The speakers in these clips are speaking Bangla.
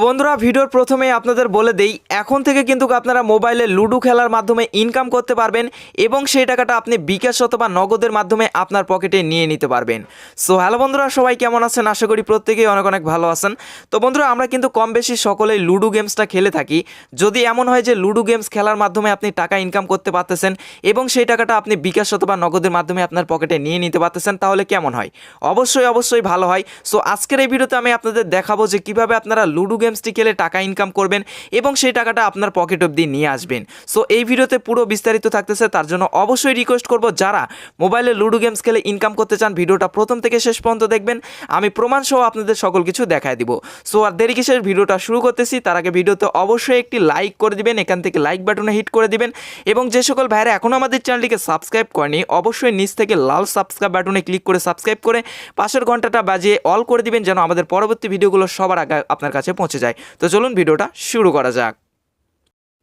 বন্ধুরা ভিডিওর প্রথমেই আপনাদের বলে দেই এখন থেকে কিন্তু আপনারা মোবাইলে লুডো খেলার মাধ্যমে ইনকাম করতে পারবেন এবং সেই টাকাটা আপনি বিকাশ অথবা নগদের মাধ্যমে আপনার পকেটে নিয়ে নিতে পারবেন। সো হ্যালো বন্ধুরা, সবাই কেমন আছেন? আশা করি প্রত্যেকেই অনেক অনেক ভালো আছেন। তো বন্ধুরা আমরা কিন্তু কম বেশি সকলেই লুডো গেমসটা খেলে থাকি। যদি এমন হয় যে লুডো গেমস খেলার মাধ্যমে আপনি টাকা ইনকাম করতে পারতেছেন এবং সেই টাকাটা আপনি বিকাশ অথবা নগদের মাধ্যমে আপনার পকেটে নিয়ে নিতে পারতেছেন, তাহলে কেমন হয়? অবশ্যই ভালো হয়। সো আজকের এই ভিডিওতে আমি আপনাদের দেখাবো যে কিভাবে আপনারা লুডো গেমসটি খেলে টাকা ইনকাম করবেন এবং সেই টাকাটা আপনার পকেট অবধি নিয়ে আসবেন। সো এই ভিডিওতে পুরো বিস্তারিত থাকতেছে, তার জন্য অবশ্যই রিকোয়েস্ট করব যারা মোবাইলে লুডো গেমস খেলে ইনকাম করতে চান ভিডিওটা প্রথম থেকে শেষ পর্যন্ত দেখবেন। আমি প্রমাণ সহ আপনাদের সকল কিছু দেখায় দিব। সো আর দেরি কিসের, ভিডিওটা শুরু করতেছি। তার আগে ভিডিওতে অবশ্যই একটি লাইক করে দিবেন, এখান থেকে লাইক বাটনে হিট করে দিবেন এবং যে সকল ভাইরা এখনও আমাদের চ্যানেলটিকে সাবস্ক্রাইব করেনি অবশ্যই নিচ থেকে লাল সাবস্ক্রাইব বাটনে ক্লিক করে সাবস্ক্রাইব করে পাশের ঘন্টাটা বাজিয়ে অল করে দিবেন যেন আমাদের পরবর্তী ভিডিওগুলো সবার আগে আপনার কাছে পৌঁছে যায়। তো চলুন ভিডিওটা শুরু করা যাক।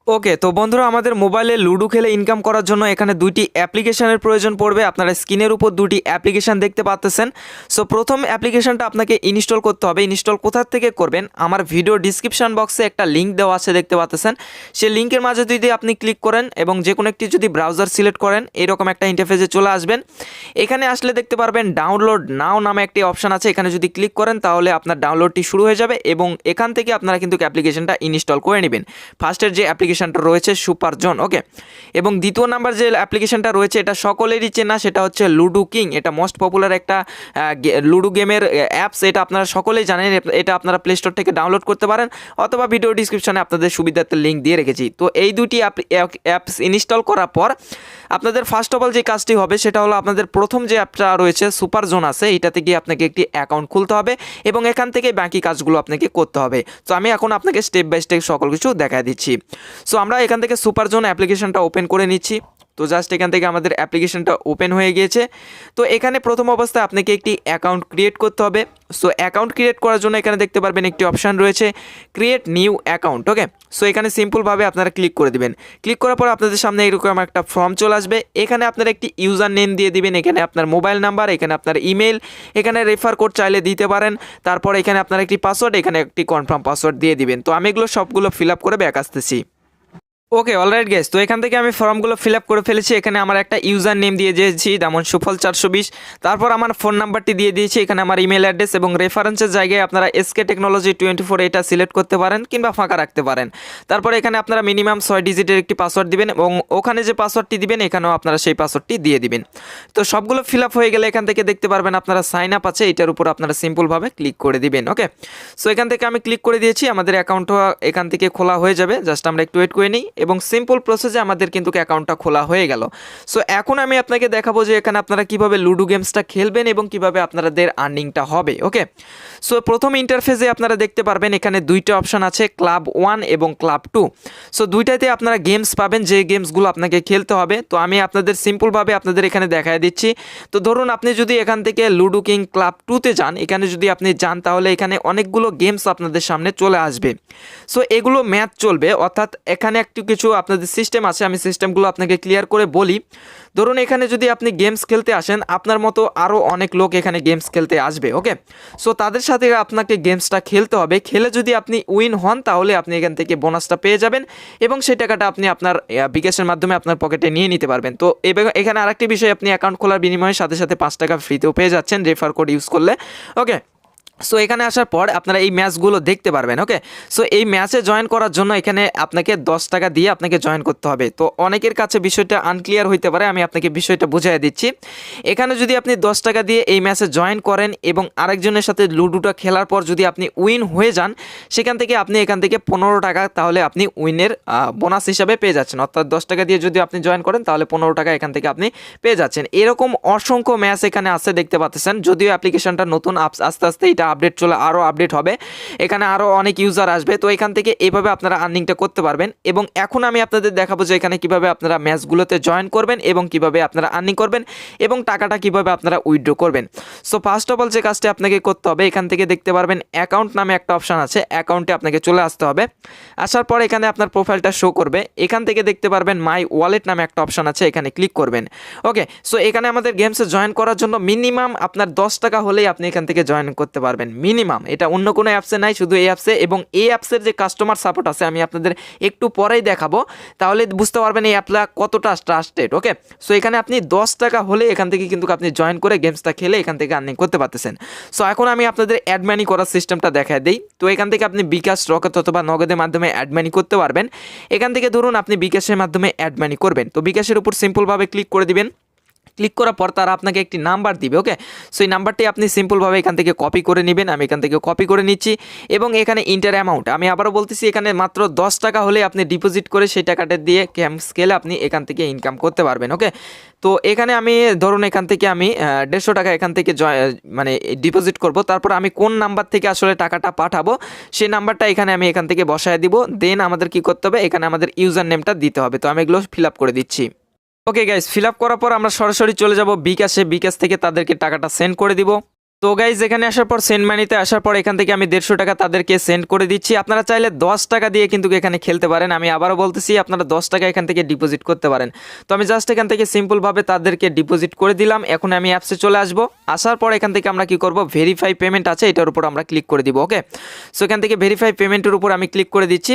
ওকে, তো বন্ধুরা আমাদের মোবাইলে লুডো খেলে ইনকাম করার জন্য এখানে দুইটি অ্যাপ্লিকেশনের প্রয়োজন পড়বে। আপনারা স্ক্রিনের উপর দুটি অ্যাপ্লিকেশন দেখতে পাচ্ছেন। সো প্রথম অ্যাপ্লিকেশনটা আপনাকে ইনস্টল করতে হবে। ইনস্টল কোথা থেকে করবেন, আমার ভিডিও ডিসক্রিপশন বক্সে একটা লিঙ্ক দেওয়া আছে দেখতে পাচ্ছেন। সেই লিঙ্কের মাঝে যদি আপনি ক্লিক করেন এবং যে কোনো একটি যদি ব্রাউজার সিলেক্ট করেন এরকম একটা ইন্টারফেসে চলে আসবেন। এখানে আসলে দেখতে পারবেন ডাউনলোড নাও নামে একটি অপশন আছে, এখানে যদি ক্লিক করেন তাহলে আপনার ডাউনলোডটি শুরু হয়ে যাবে এবং এখান থেকে আপনারা কিন্তু অ্যাপ্লিকেশনটা ইনস্টল করে নেবেন। ফার্স্টের যে অ্যাপ্লিকেশনটা রয়েছে সুপার জোন, ওকে, এবং দ্বিতীয় নাম্বার যে অ্যাপ্লিকেশনটা রয়েছে এটা সকলেরই চেনা, সেটা হচ্ছে লুডো কিং। এটা মোস্ট পপুলার একটা লুডো গেমের অ্যাপস, এটা আপনারা সকলেই জানেন। এটা আপনারা প্লে স্টোর থেকে ডাউনলোড করতে পারেন অথবা ভিডিও ডিসক্রিপশনে আপনাদের সুবিধার্থে লিঙ্ক দিয়ে রেখেছি। তো এই দুটি অ্যাপস ইনস্টল করার পর আপনাদের ফার্স্ট অফ অল যে কাজটি হবে সেটা হলো আপনাদের প্রথম যে অ্যাপটা রয়েছে সুপার জোন আছে, এটাতে গিয়ে আপনাকে একটি অ্যাকাউন্ট খুলতে হবে এবং এখান থেকে বাকি কাজগুলো আপনাকে করতে হবে। তো আমি এখন আপনাকে স্টেপ বাই স্টেপ সকল কিছু দেখায় দিচ্ছি। সো আমরা এখান থেকে সুপার জোন অ্যাপ্লিকেশনটা ওপেন করে নিচ্ছি। তো জাস্ট এখান থেকে আমাদের অ্যাপ্লিকেশনটা ওপেন হয়ে গিয়েছে। তো এখানে প্রথম অবস্থায় আপনাকে একটি অ্যাকাউন্ট ক্রিয়েট করতে হবে। সো অ্যাকাউন্ট ক্রিয়েট করার জন্য এখানে দেখতে পারবেন একটি অপশান রয়েছে ক্রিয়েট নিউ অ্যাকাউন্ট, ওকে। সো এখানে সিম্পলভাবে আপনারা ক্লিক করে দিবেন। ক্লিক করার পর আপনাদের সামনে এরকম একটা ফর্ম চলে আসবে। এখানে আপনারা একটি ইউজার নেম দিয়ে দিবেন, এখানে আপনার মোবাইল নাম্বার, এখানে আপনার ইমেল, এখানে রেফার কোড চাইলে দিতে পারেন। তারপর এখানে আপনার একটি পাসওয়ার্ড, এখানে একটি কনফার্ম পাসওয়ার্ড দিয়ে দিবেন। তো আমি এগুলো সবগুলো ফিল আপ করে ব্যাক আসতেছি। ওকে, অলরাইট গাইস, তো এখান থেকে আমি ফর্মগুলো ফিল আপ করে ফেলেছি। এখানে আমার একটা ইউজার নেম দিয়ে দিয়েছি যেমন সুফল 420, তারপর আমার ফোন নাম্বারটি দিয়ে দিয়েছি, এখানে আমার ইমেল অ্যাড্রেস এবং রেফারেন্সের জায়গায় আপনারা SK টেকনোলজি 24 এটা সিলেক্ট করতে পারেন কিংবা ফাঁকা রাখতে পারেন। তারপর এখানে আপনারা মিনিমাম 6 ডিজিটের একটি পাসওয়ার্ড দিবেন এবং ওখানে যে পাসওয়ার্ডটি দিবেন এখানেও আপনারা সেই পাসওয়ার্ডটি দিয়ে দিবেন। তো সবগুলো ফিল আপ হয়ে গেলে এখান থেকে দেখতে পারবেন আপনারা সাইন আপ আছে, এটার উপর আপনারা সিম্পলভাবে ক্লিক করে দিবেন। ওকে, সো এখান থেকে আমি ক্লিক করে দিয়েছি, আমাদের অ্যাকাউন্টটা এখান থেকে খোলা হয়ে যাবে। জাস্ট আমরা একটু ওয়েট করে নিই এবং সিম্পল প্রসেসে আমাদের কিন্তু অ্যাকাউন্টটা খোলা হয়ে গেল। সো এখন আমি আপনাকে দেখাবো যে এখানে আপনারা কিভাবে লুডো গেমসটা খেলবেন এবং কিভাবে আপনাদের আর্নিংটা হবে। ওকে, সো প্রথম ইন্টারফেসে আপনারা দেখতে পারবেন এখানে দুইটা অপশন আছে, ক্লাব 1 এবং ক্লাব 2। সো দুইটাতে আপনারা গেমস পাবেন, যে গেমসগুলো আপনাকে খেলতে হবে। তো আমি আপনাদের সিম্পলভাবে আপনাদের এখানে দেখায় দিচ্ছি। তো ধরুন আপনি যদি এখান থেকে লুডো কিং ক্লাব 2তে যান, এখানে যদি আপনি যান তাহলে এখানে অনেকগুলো গেমস আপনাদের সামনে চলে আসবে। সো এগুলো ম্যাচ চলবে, অর্থাৎ এখানে একটু কিছু আপনাদের সিস্টেম আছে, আমি সিস্টেমগুলো আপনাকে ক্লিয়ার করে বলি। ধরুন এখানে যদি আপনি গেমস খেলতে আসেন, আপনার মতো আরও অনেক লোক এখানে গেমস খেলতে আসবে, ওকে। সো তাদের সাথে আপনাকে গেমসটা খেলতে হবে। খেলে যদি আপনি উইন হন তাহলে আপনি এখান থেকে বোনাসটা পেয়ে যাবেন এবং সেই টাকাটা আপনি আপনার বিকাশের মাধ্যমে আপনার পকেটে নিয়ে নিতে পারবেন। তো এখানে আরেকটি বিষয়, আপনি অ্যাকাউন্ট খোলার বিনিময়ে সাথে সাথে 5 টাকা ফ্রিতেও পেয়ে যাচ্ছেন রেফার কোড ইউজ করলে, ওকে। সো এখানে আসার পর আপনারা এই ম্যাচগুলো দেখতে পারবেন, ওকে। সো এই ম্যাচে জয়েন করার জন্য এখানে আপনাকে 10 টাকা দিয়ে আপনাকে জয়েন করতে হবে। তো অনেকের কাছে বিষয়টা আনক্লিয়ার হইতে পারে, আমি আপনাকে বিষয়টা বুঝিয়ে দিচ্ছি। এখানে যদি আপনি 10 টাকা দিয়ে এই ম্যাচে জয়েন করেন এবং আরেকজনের সাথে লুডোটা খেলার পর যদি আপনি উইন হয়ে যান, সেখান থেকে আপনি এখান থেকে 15 টাকা তাহলে আপনি উইনের বোনাস হিসাবে পেয়ে যাচ্ছেন। অর্থাৎ 10 টাকা দিয়ে যদি আপনি জয়েন করেন তাহলে 15 টাকা এখান থেকে আপনি পেয়ে যাচ্ছেন। এরকম অসংখ্য ম্যাচ এখানে আছে দেখতে পাচ্ছেন। যদিও অ্যাপ্লিকেশনটা নতুন, আস্তে আস্তে এটা আপডেট চলে আরও আপডেট হবে, এখানে আরও অনেক ইউজার আসবে। তো এখান থেকে এইভাবে আপনারা আর্নিংটা করতে পারবেন এবং এখন আমি আপনাদের দেখাবো যে এখানে কিভাবে আপনারা ম্যাচগুলোতে জয়েন করবেন এবং কিভাবে আপনারা আর্নিং করবেন এবং টাকাটা কিভাবে আপনারা উইথড্র করবেন। সো ফার্স্ট অফ অল যে কাজটি আপনাকে করতে হবে, এখান থেকে দেখতে পারবেন অ্যাকাউন্ট নামে একটা অপশান আছে, অ্যাকাউন্টে আপনাকে চলে আসতে হবে। আসার পর এখানে আপনার প্রোফাইলটা শো করবে, এখান থেকে দেখতে পারবেন মাই ওয়ালেট নামে একটা অপশান আছে, এখানে ক্লিক করবেন, ওকে। সো এখানে আমাদের গেমসে জয়েন করার জন্য মিনিমাম আপনার 10 টাকা হলেই আপনি এখান থেকে জয়েন করতে পারবেন। পারবেন মিনিমাম। এটা অন্য কোনো অ্যাপসে নাই, শুধু এই অ্যাপসে। এবং এই অ্যাপসের যে কাস্টমার সাপোর্ট আছে আমি আপনাদের একটু পরেই দেখাবো, তাহলে বুঝতে পারবেন এই অ্যাপটা কতটা ট্রাস্টেড। ওকে, সো এখানে আপনি 10 টাকা হলে এখান থেকে কিন্তু আপনি জয়েন করে গেমসটা খেলে এখান থেকে আর্নিং করতে পারতেছেন। সো এখন আমি আপনাদের অ্যাড মানি করার সিস্টেমটা দেখায় দিই। তো এখান থেকে আপনি বিকাশ, রকেট অথবা নগদের মাধ্যমে অ্যাড মানি করতে পারবেন। এখান থেকে ধরুন আপনি বিকাশের মাধ্যমে অ্যাড মানি করবেন, তো বিকাশের উপর সিম্পলভাবে ক্লিক করে দিবেন। ক্লিক করার পর তারা আপনাকে একটি নাম্বার দিবে। ওকে, সো এই নাম্বারটি আপনি সিম্পলভাবে এখান থেকে কপি করে নেবেন। আমি এখান থেকে কপি করে নিচ্ছি এবং এখানে ইন্টার অ্যামাউন্ট আমি আবারও বলতেছি, এখানে মাত্র 10 টাকা হলে আপনি ডিপোজিট করে সেই টাকাটা দিয়ে গেমস খেলে আপনি এখান থেকে ইনকাম করতে পারবেন। ওকে, তো এখানে আমি ধরুন এখান থেকে আমি 150 টাকা এখান থেকে মানে ডিপোজিট করব। তারপর আমি কোন নাম্বার থেকে আসলে টাকাটা পাঠাবো সেই নাম্বারটা এখানে আমি এখান থেকে বসায় দিব। দেন আমাদের কি করতে হবে, এখানে আমাদের ইউজার নেমটা দিতে হবে। তো আমি এগুলো ফিল আপ করে দিচ্ছি। ওকে গাইজ, ফিল আপ করার পর আমরা সরাসরি চলে যাব বিকাশে। বিকাশ থেকে তাদেরকে টাকাটা সেন্ড করে দিব। তো গাইজ এখানে আসার পর সেন্ড মানিতে আসার পর এখান থেকে আমি 150 টাকা তাদেরকে সেন্ড করে দিচ্ছি। আপনারা চাইলে 10 টাকা দিয়ে কিন্তু এখানে খেলতে পারেন। আমি আবারও বলতেছি আপনারা 10 টাকা এখান থেকে ডিপোজিট করতে পারেন। তো আমি জাস্ট এখান থেকে সিম্পলভাবে তাদেরকে ডিপোজিট করে দিলাম। এখন আমি অ্যাপসে চলে আসব। আসার পর এখান থেকে আমরা কি করব, ভেরিফাই পেমেন্ট আছে এটার উপর আমরা ক্লিক করে দিব। ওকে, সো এখান থেকে ভেরিফাই পেমেন্টের উপর আমি ক্লিক করে দিচ্ছি।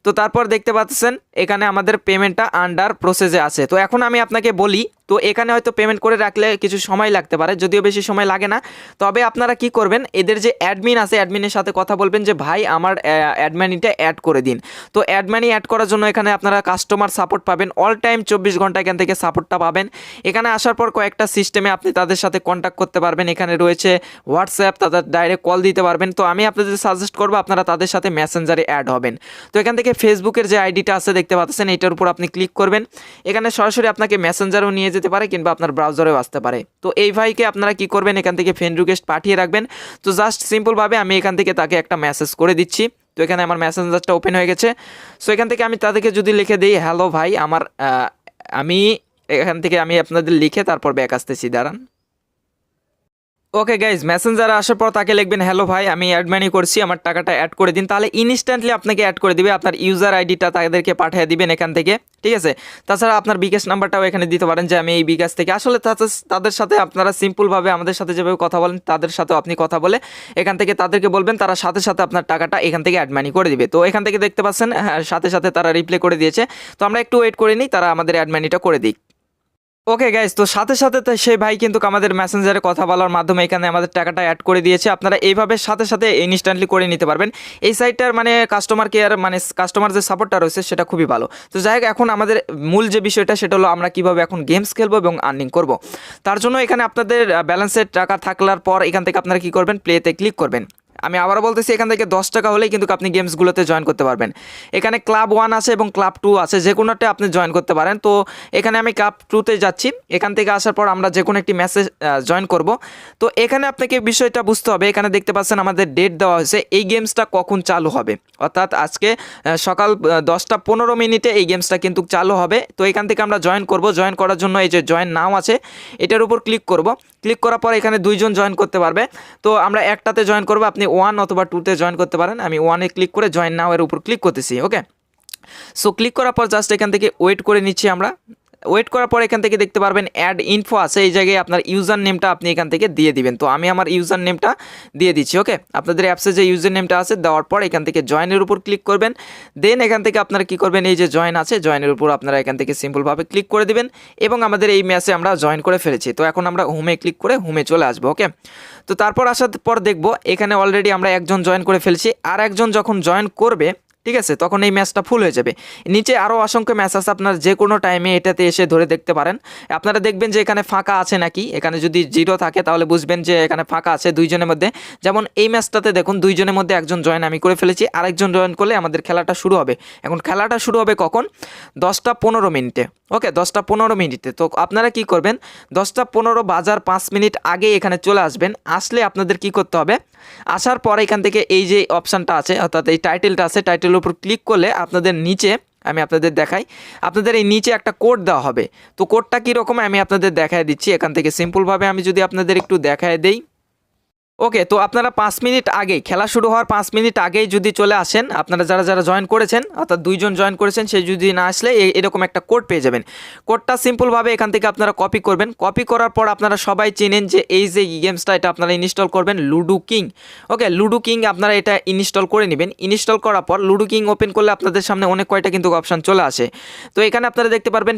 তো তারপর দেখতে পাচ্ছেন এখানে আমাদের পেমেন্টটা আন্ডার প্রসেসে আছে। তো এখন আমি আপনাকে বলি, তো এখানে হয়তো পেমেন্ট করে রাখলে কিছু সময় লাগতে পারে, যদিও বেশি সময় লাগে না। তবে আপনারা কি করবেন, এদের যে অ্যাডমিন আছে অ্যাডমিনের সাথে কথা বলবেন যে ভাই আমার অ্যাড মানিটা অ্যাড করে দিন। তো অ্যাড মানি অ্যাড করার জন্য এখানে আপনারা কাস্টমার সাপোর্ট পাবেন, অল টাইম 24 ঘন্টা এখান থেকে সাপোর্টটা পাবেন। এখানে আসার পর কয়েকটা সিস্টেমে আপনি তাদের সাথে কন্ট্যাক্ট করতে পারবেন। এখানে রয়েছে হোয়াটসঅ্যাপ, তাদের ডাইরেক্ট কল দিতে পারবেন। তো আমি আপনাদের সাজেস্ট করবো আপনারা তাদের সাথে মেসেঞ্জারে অ্যাড হবেন। তো এখান থেকে ফেসবুকের যে আইডিটা আছে দেখতে পাচ্ছেন এটার উপর আপনি ক্লিক করবেন। এখানে সরাসরি আপনাকে মেসেঞ্জারও নিয়ে যেতে পারে কিংবা আপনার ব্রাউজারেও আসতে পারে। তো এই ভাইকে আপনারা কি করবেন, এখান থেকে ফ্রেন্ড রিকোয়েস্ট পাঠিয়ে রাখবেন। তো জাস্ট সিম্পলভাবে আমি এখান থেকে তাকে একটা মেসেজ করে দিচ্ছি। তো এখানে আমার মেসেঞ্জারটা ওপেন হয়ে গেছে। সো এখান থেকে আমি তাদেরকে যদি লিখে দিই হ্যালো ভাই আমার আমি এখান থেকে আমি আপনাদের লিখে তারপর ব্যাক আসতেছি, দাঁড়ান। ওকে গাইজ, মেসেঞ্জারে আসার পর তাকে লিখবেন হ্যালো ভাই আমি অ্যাড মানি করছি, আমার টাকাটা অ্যাড করে দিন। তাহলে ইনস্ট্যান্টলি আপনাকে অ্যাড করে দিবে। আপনার ইউজার আইডিটা তাদেরকে পাঠিয়ে দিবেন এখান থেকে, ঠিক আছে। তাছাড়া আপনার বিকাশ নাম্বারটাও এখানে দিতে পারেন যে আমি এই বিকাশ থেকে। আসলে তাদের সাথে আপনারা সিম্পলভাবে আমাদের সাথে যেভাবে কথা বলেন তাদের সাথেও আপনি কথা বলে এখান থেকে তাদেরকে বলবেন, তারা সাথে সাথে আপনার টাকাটা এখান থেকে অ্যাড মানি করে দিবে। তো এখান থেকে দেখতে পাচ্ছেন সাথে সাথে তারা রিপ্লাই করে দিয়েছে। তো আমরা একটু ওয়েট করে নিই, তারা আমাদের অ্যাড মানিটা করে দিক। ওকে গাইজ, তো সাথে সাথে সেই ভাই কিন্তু আমাদের মেসেঞ্জারে কথা বলার মাধ্যমে এখানে আমাদের টাকাটা অ্যাড করে দিয়েছে। আপনারা এইভাবে সাথে সাথে ইনস্ট্যান্টলি করে নিতে পারবেন। এই সাইটটার মানে কাস্টমার কেয়ার মানে কাস্টমার যে সাপোর্টটা রয়েছে সেটা খুবই ভালো। তো যাই হোক, এখন আমাদের মূল যে বিষয়টা সেটা হলো আমরা কীভাবে এখন গেমস খেলবো এবং আর্নিং করব। তার জন্য এখানে আপনাদের ব্যালেন্সের টাকা থাকলার পর এখান থেকে আপনারা কী করবেন, প্লেতে ক্লিক করবেন। আমি আবারও বলতেছি এখান থেকে 10 টাকা হলেই কিন্তু আপনি গেমসগুলোতে জয়েন করতে পারবেন। এখানে ক্লাব 1 আছে এবং ক্লাব 2 আছে, যে কোনোটা আপনি জয়েন করতে পারেন। তো এখানে আমি ক্লাব 2তে যাচ্ছি। এখান থেকে আসার পর আমরা যে কোনো একটি ম্যাচে জয়েন করব। তো এখানে আপনাকে বিষয়টা বুঝতে হবে, এখানে দেখতে পাচ্ছেন আমাদের ডেট দেওয়া হয়েছে এই গেমসটা কখন চালু হবে, অর্থাৎ আজকে সকাল 10:15 এই গেমসটা কিন্তু চালু হবে। তো এখান থেকে আমরা জয়েন করব। জয়েন করার জন্য এই যে জয়েন নাও আছে এটার উপর ক্লিক করব। ক্লিক করার পর এখানে 2 জন জয়েন করতে পারবে। তো আমরা একটাতে জয়েন করব, আপনি 1 অথবা 2তে জয়েন করতে পারেন। আমি 1-এ ক্লিক করে জয়েন নাও এর উপর ক্লিক করতেছি। ওকে, সো ক্লিক করার পর জাস্ট এখান থেকে ওয়েট করে নিচ্ছি আমরা। ওয়েট করার পর এখান থেকে দেখতে পারবেন অ্যাড ইনফো আছে, এই জায়গায় আপনার ইউজার নেমটা আপনি এখান থেকে দিয়ে দিবেন। তো আমি আমার ইউজার নেমটা দিয়ে দিচ্ছি। ওকে, আপনাদের অ্যাপসে যে ইউজার নেমটা আছে দেওয়ার পর এখান থেকে জয়েনের উপর ক্লিক করবেন। দেন এখান থেকে আপনারা কী করবেন, এই যে জয়েন আছে জয়েনের উপর আপনারা এখান থেকে সিম্পলভাবে ক্লিক করে দিবেন এবং আমাদের এই ম্যাচে আমরা জয়েন করে ফেলেছি। তো এখন আমরা হোমে ক্লিক করে হোমে চলে আসবো। ওকে, তো তারপর আসার পর দেখবো এখানে অলরেডি আমরা একজন জয়েন করে ফেলছি, আর একজন যখন জয়েন করবে ঠিক আছে তখন এই ম্যাচটা ফুল হয়ে যাবে। নিচে আরও অসংখ্য ম্যাচ আছে, আপনার যে কোনো টাইমে এটাতে এসে ধরে দেখতে পারেন। আপনারা দেখবেন যে এখানে ফাঁকা আছে নাকি, এখানে যদি 0 থাকে তাহলে বুঝবেন যে এখানে ফাঁকা আছে 2 জনের মধ্যে। যেমন এই ম্যাচটাতে দেখুন 2 জনের মধ্যে একজন জয়েন আমি করে ফেলেছি, আরেকজন জয়েন করলে আমাদের খেলাটা শুরু হবে। এখন খেলাটা শুরু হবে কখন, 10:15। ওকে, 10:15। তো আপনারা কি করবেন, 10:15 বাজার 5 মিনিট আগে এখানে চলে আসবেন। আসলে আপনাদের কি করতে হবে, আসার পর এখান থেকে এই যে অপশানটা আছে অর্থাৎ এই টাইটেলটা আছে, টাইটেলের উপর ক্লিক করলে আপনাদের নিচে আমি আপনাদের দেখাই, আপনাদের এই নিচে একটা কোড দেওয়া হবে। তো কোডটা কীরকম আমি আপনাদের দেখায় দিচ্ছি। এখান থেকে সিম্পলভাবে আমি যদি আপনাদের একটু দেখায় দেই, ওকে, তো আপনারা 5 মিনিট আগেই, খেলা শুরু হওয়ার 5 মিনিট আগেই যদি চলে আসেন, আপনারা যারা জয়েন করেছেন, অর্থাৎ 2 জন জয়েন করেছেন, সে যদি না আসলে এরকম একটা কোড পেয়ে যাবেন। কোডটা সিম্পলভাবে এখান থেকে আপনারা কপি করবেন। কপি করার পর আপনারা সবাই চেনেন যে এই যে গেমসটা, এটা আপনারা ইনস্টল করবেন লুডো কিং। ওকে, লুডো কিং আপনারা এটা ইনস্টল করে নেবেন। ইনস্টল করার পর লুডো কিং ওপেন করলে আপনাদের সামনে অনেক কয়টা কিন্তু অপশান চলে আসে। তো এখানে আপনারা দেখতে পারবেন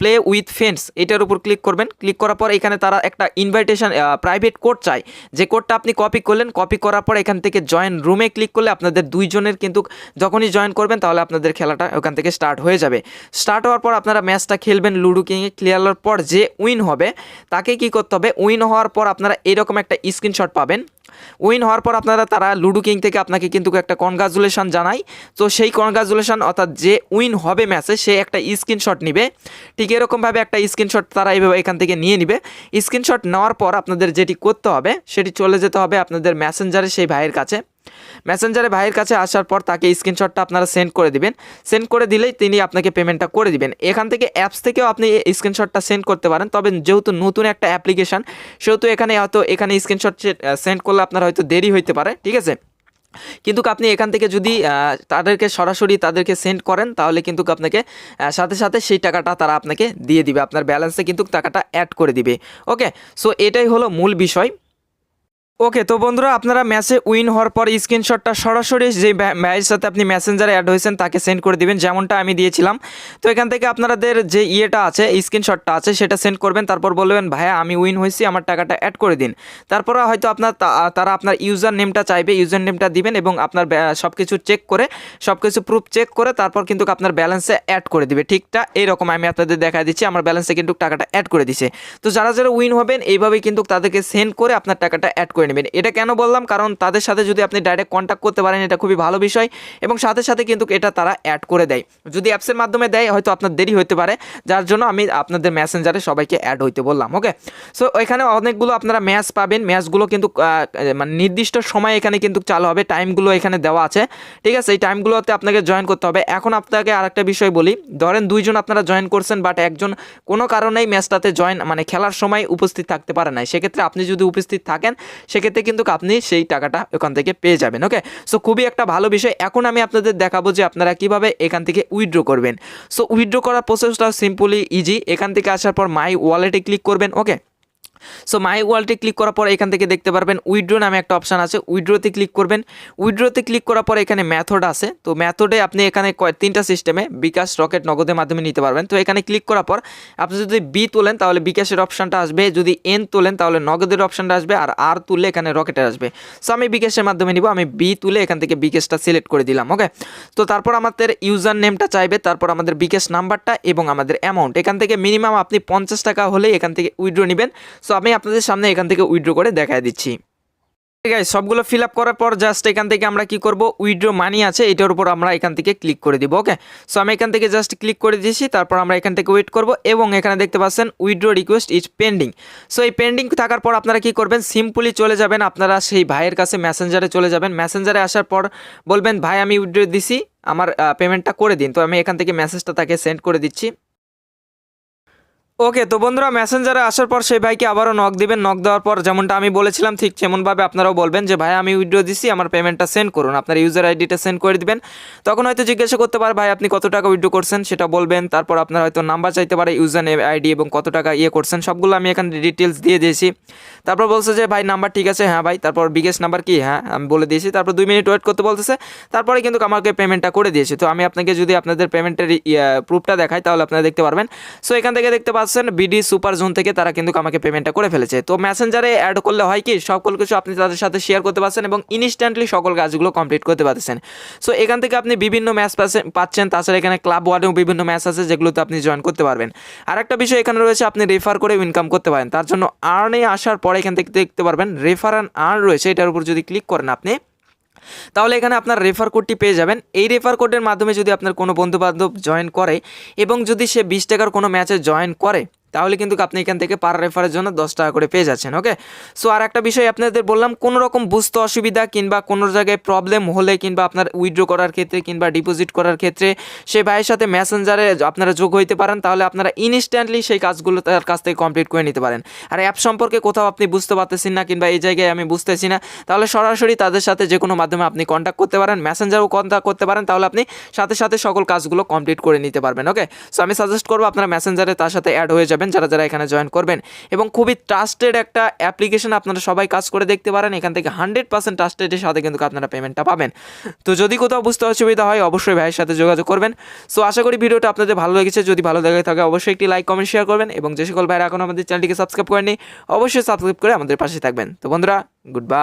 প্লে উইথ ফ্রেন্ডস, এটার উপর ক্লিক করবেন। ক্লিক করার পর এখানে তারা একটা ইনভাইটেশন প্রাইভেট কোড চায়, যে কোডটা আপনি কপি করলেন। কপি করার পর এখান থেকে জয়েন রুমে ক্লিক করলে আপনাদের 2 জনের কিন্তু যখনই জয়েন করবেন তাহলে আপনাদের খেলাটা ওখান থেকে স্টার্ট হয়ে যাবে। স্টার্ট হওয়ার পর আপনারা ম্যাচটা খেলবেন লুডো কিংয়ে। ক্লিয়ার হওয়ার পর যে উইন হবে তাকে কি করতে হবে, উইন হওয়ার পর আপনারা এরকম একটা স্ক্রিনশট পাবেন। উইন হওয়ার পর আপনারা তারা লুডো কিং থেকে আপনাকে কিন্তু একটা কনগ্রাচুলেশন জানাই। তো সেই কনগ্রাচুলেশন অর্থাৎ যে উইন হবে ম্যাচে সে একটা স্ক্রিনশট নিবে। ঠিক এরকমভাবে একটা স্ক্রিনশট তারা এইভাবে এখান থেকে নিয়ে নিবে। স্ক্রিনশট নেওয়ার পর আপনাদের যেটি করতে হবে সেটি চলে যেতে হবে আপনাদের মেসেঞ্জারে সেই ভাইয়ের কাছে। মেসেঞ্জারে ভাইয়ের কাছে আসার পর তাকে স্ক্রিনশটটা আপনারা সেন্ড করে দিবেন। সেন্ড করে দিলেই তিনি আপনাকে পেমেন্টটা করে দিবেন। এখান থেকে অ্যাপস থেকেও আপনি স্ক্রিনশটটা সেন্ড করতে পারেন, তবে যেহেতু নতুন একটা অ্যাপ্লিকেশান সেহেতু এখানে স্ক্রিনশট সেন্ড করলে আপনার হয়তো দেরি হইতে পারে, ঠিক আছে। কিন্তু আপনি এখান থেকে যদি সরাসরি তাদেরকে সেন্ড করেন তাহলে কিন্তু আপনাকে সাথে সাথে সেই টাকাটা তারা আপনাকে দিয়ে দিবে, আপনার ব্যালেন্সে কিন্তু টাকাটা অ্যাড করে দিবে। ওকে, সো এটাই হলো মূল বিষয়। ওকে, তো বন্ধুরা আপনারা ম্যাচে উইন হওয়ার পর স্ক্রিনশটটা সরাসরি যে ভাইয়ের সাথে আপনি মেসেঞ্জারে অ্যাড হয়েছেন তাকে সেন্ড করে দিবেন, যেমনটা আমি দিয়েছিলাম। তো এখান থেকে আপনাদের যে ইয়েটা আছে, স্ক্রিনশটটা আছে, সেটা সেন্ড করবেন। তারপর বলবেন ভাইয়া আমি উইন হয়েছি, আমার টাকাটা অ্যাড করে দিন। তারপর হয়তো তারা আপনার ইউজার নেমটা চাইবে, ইউজার নেমটা দিবেন এবং আপনার সব কিছু চেক করে, সব কিছু প্রুফ চেক করে তারপর কিন্তু আপনার ব্যালেন্সে অ্যাড করে দিবে। ঠিকটা এইরকম আমি আপনাদের দেখা দিচ্ছি, আমার ব্যালেন্সে কিন্তু টাকাটা অ্যাড করে দিছে। তো যারা উইন হবেন এইভাবেই কিন্তু তাদেরকে সেন্ড করে আপনার টাকাটা অ্যাড করে নেবেন। এটা কেন বললাম, কারণ তাদের সাথে যদি আপনি ডাইরেক্ট কন্ট্যাক্ট করতে পারেন এটা খুবই ভালো বিষয়, এবং সাথে সাথে কিন্তু এটা তারা অ্যাড করে দেয়। যদি অ্যাপসের মাধ্যমে দেয় হয়তো আপনার দেরি হতে পারে, যার জন্য আমি আপনাদের মেসেঞ্জারে সবাইকে অ্যাড হইতে বললাম। ওকে, সো এখানে অনেকগুলো আপনারা ম্যাচ পাবেন। ম্যাচগুলো কিন্তু মানে নির্দিষ্ট সময় এখানে কিন্তু চালু হবে, টাইমগুলো এখানে দেওয়া আছে, ঠিক আছে। এই টাইমগুলোতে আপনাকে জয়েন করতে হবে। এখন আপনাকে আরেকটা বিষয় বলি, ধরেন 2 জন আপনারা জয়েন করছেন, বাট একজন কোনো কারণেই ম্যাচটাতে মানে খেলার সময় উপস্থিত থাকতে পারে না, সেক্ষেত্রে আপনি যদি উপস্থিত থাকেন সেক্ষেত্রে কিন্তু আপনি সেই টাকাটা ওখান থেকে পেয়ে যাবেন। ওকে, সো খুবই একটা ভালো বিষয়। এখন আমি আপনাদের দেখাবো যে আপনারা কিভাবে এখান থেকে উইথড্র করবেন। সো উইথড্র করার প্রসেসটা সিম্পলি ইজি। এখান থেকে আসার পর মাই ওয়ালেটে ক্লিক করবেন। ওকে, সো মাই ওয়ালেটে ক্লিক করার পর এখান থেকে দেখতে পারবেন উইথড্র নামে একটা অপশান আছে, উইথড্রতে ক্লিক করবেন। উইথড্রতে ক্লিক করার পর এখানে মেথড আছে, তো মেথডে আপনি এখানে 3টা সিস্টেমে বিকাশ, রকেট, নগদের মাধ্যমে নিতে পারবেন। তো এখানে ক্লিক করার পর আপনি যদি বি তোলেন তাহলে বিকাশের অপশানটা আসবে, যদি এন তোলেন তাহলে নগদের অপশানটা আসবে, আর আর তুললে এখানে রকেটের আসবে। সো আমি বিকাশের মাধ্যমে নিব, আমি বি তুলে এখান থেকে বিকাশটা সিলেক্ট করে দিলাম। ওকে, তো তারপর আমাদের ইউজার নেমটা চাইবে, তারপর আমাদের বিকাশ নাম্বারটা এবং আমাদের অ্যামাউন্ট। এখান থেকে মিনিমাম আপনি 50 টাকা হলেই এখান থেকে উইথড্র নেবেন। সো আমি আপনাদের সামনে এখান থেকে উইথড্র করে দেখায় দিচ্ছি। গাইস, সবগুলো ফিল আপ করার পর জাস্ট এখান থেকে আমরা কি করব, উইথড্র মানি আছে এটার উপর আমরা এখান থেকে ক্লিক করে দিব। ওকে, সো আমি এখান থেকে জাস্ট ক্লিক করে দিয়েছি, তারপর আমরা এখান থেকে ওয়েট করব এবং এখানে দেখতে পাচ্ছেন withdraw request is pending. So এই পেন্ডিং থাকার পর আপনারা কি করবেন, সিম্পলি চলে যাবেন আপনারা সেই ভাইয়ের কাছে, মেসেঞ্জারে চলে যাবেন। মেসেঞ্জারে আসার পর বলবেন ভাই আমি উইথড্র দিছি, আমার পেমেন্টটা করে দিন। তো আমি এখান থেকে মেসেজটা তাকে সেন্ড করে দিচ্ছি। ওকে, তো বন্ধুরা মেসেঞ্জারে আসার পর সেই ভাইকে আবারও নক দিবেন। নক দেওয়ার পর যেমনটা আমি বলেছিলাম ঠিক তেমনভাবে আপনারাও বলবেন যে ভাই আমি উইথড্র দিছি, আমার পেমেন্টটা সেন্ড করুন, আপনার ইউজার আইডিটা সেন্ড করে দিবেন। তখন হয়তো জিজ্ঞাসা করতে পারে ভাই আপনি কত টাকা উইথড্র করছেন সেটা বলবেন, তারপর আপনার হয়তো নাম্বার চাইতে পারে, ইউজার আইডি এবং কত টাকা করছেন সবগুলো আমি এখানে ডিটেলস দিয়ে দিয়েছি। তারপর বলছে যে ভাই নাম্বার ঠিক আছে, হ্যাঁ ভাই, তারপর বিগেস্ট নাম্বার কি, হ্যাঁ আমি বলে দিয়েছি। তারপর 2 মিনিট ওয়েট করতে বলতেছে, তারপরে কিন্তু আমাকে পেমেন্টটা করে দিয়েছে। তো আমি আপনাকে যদি আপনাদের পেমেন্টের প্রুফটা দেখাই তাহলে আপনারা দেখতে পারবেন। সো এখান থেকে দেখতে পাচ্ছেন বিডি সুপার জোন থেকে তারা কিন্তু আমাকে পেমেন্টটা করে ফেলেছে। তো মেসেঞ্জারে অ্যাড করলে হয় কি, সকল কিছু আপনি তাদের সাথে শেয়ার করতে পারছেন এবং ইনস্ট্যান্টলি সকল কাজগুলো কমপ্লিট করতে পারছেন। সো এখান থেকে আপনি বিভিন্ন ম্যাচ পাচ্ছেন, তাছাড়া এখানে ক্লাব ওয়ার্ডেও বিভিন্ন ম্যাচ আছে যেগুলোতে আপনি জয়েন করতে পারবেন। আর একটা বিষয় এখানে রয়েছে, আপনি রেফার করে ইনকাম করতে পারেন। তার জন্য আর্নে আসার পরে এখান থেকে দেখতে পারবেন রেফার অ্যান্ড আর্ন রয়েছে, এটার উপর যদি ক্লিক করেন আপনি তাহলে এখানে আপনার রেফার কোডটি পেয়ে যাবেন। এই রেফার কোডের মাধ্যমে যদি আপনার কোনো বন্ধুবান্ধব জয়েন করে এবং যদি সে 20 টাকার কোনো ম্যাচে জয়েন করে তাহলে কিন্তু আপনি এখান থেকে পার রেফারের জন্য 10 টাকা করে পেয়ে যাচ্ছেন। ওকে, সো আর একটা বিষয় আপনাদের বললাম, কোনো রকম বুঝতে অসুবিধা কিংবা কোনো জায়গায় প্রবলেম হলে কিংবা আপনার উইথড্র করার ক্ষেত্রে কিংবা ডিপোজিট করার ক্ষেত্রে সেই ভাইয়ের সাথে মেসেঞ্জারে আপনারা যোগ হইতে পারেন, তাহলে আপনারা ইনস্ট্যান্টলি সেই কাজগুলো তার কাছ থেকে কমপ্লিট করে নিতে পারেন। আর অ্যাপ সম্পর্কে কোথাও আপনি বুঝতে পারতেছেন না কিংবা এই জায়গায় আমি বুঝতেছি না, তাহলে সরাসরি তাদের সাথে যে কোনো মাধ্যমে আপনি কন্ট্যাক্ট করতে পারেন, মেসেঞ্জারও কন্ট্যাক্ট করতে পারেন, তাহলে আপনি সাথে সাথে সকল কাজগুলো কমপ্লিট করে নিতে পারবেন। ওকে, সো আমি সাজেস্ট করবো আপনারা মেসেঞ্জারে তার সাথে অ্যাড হয়ে যাবেন যারা যারা এখানে জয়েন করবেন, এবং খুবই ট্রাস্টেড একটা অ্যাপ্লিকেশন, আপনারা সবাই কাজ করে দেখতে পারেন। এখান থেকে 100% ট্রাস্টেডের সাথে কিন্তু আপনারা পেমেন্টটা পাবেন। তো যদি কোথাও বুঝতে অসুবিধা হয় অবশ্যই ভাইয়ের সাথে যোগাযোগ করবেন। সো আশা করি ভিডিওটা আপনাদের ভালো লেগেছে, যদি ভালো লেগে থাকে অবশ্যই একটি লাইক কমেন্ট শেয়ার করবেন, এবং যে সকল ভাইরা এখন আমাদের চ্যানেলটিকে সাবস্ক্রাইব করেননি অবশ্যই সাবস্ক্রাইব করে আমাদের পাশে থাকবেন। তো বন্ধুরা, গুড বাই।